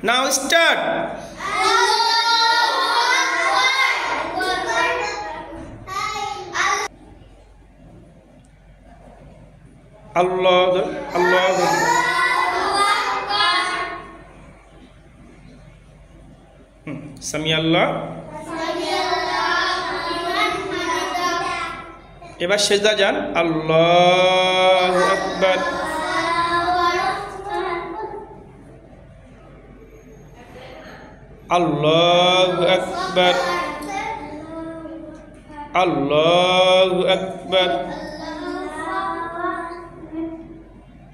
Now start. Allah, Allah. Sami Allah. এবার সেজদা যান। আল্লাহু আকবার। আল্লাহু আকবার। আল্লাহু আকবার।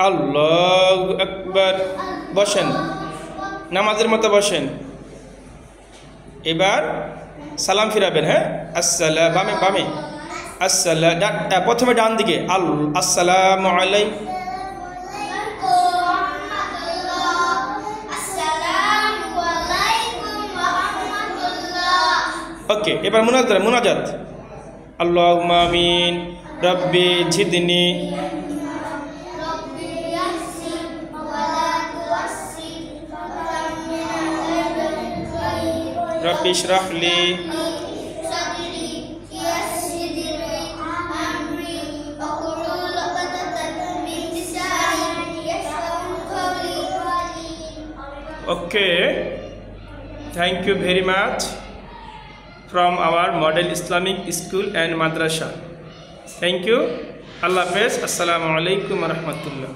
আল্লাহু আকবার। বসেন, নামাজের মতো বসেন। এবার সালাম ফিরাবেন। হ্যাঁ, আসসালাম বামে বামে। আসসালাম প্রথমে ডান দিকে। আসসালামু আলাইকুম। ওকে, এবার মুনাজাত। আল্লাহুম্মা আমিন। রব্বি জিদনি। রব্বি ইশরাহ লি। Okay, thank you very much from our Model Islamic School and Madrasa. Thank you. Allah Hafiz. Assalamu alaikum wa rahmatullah.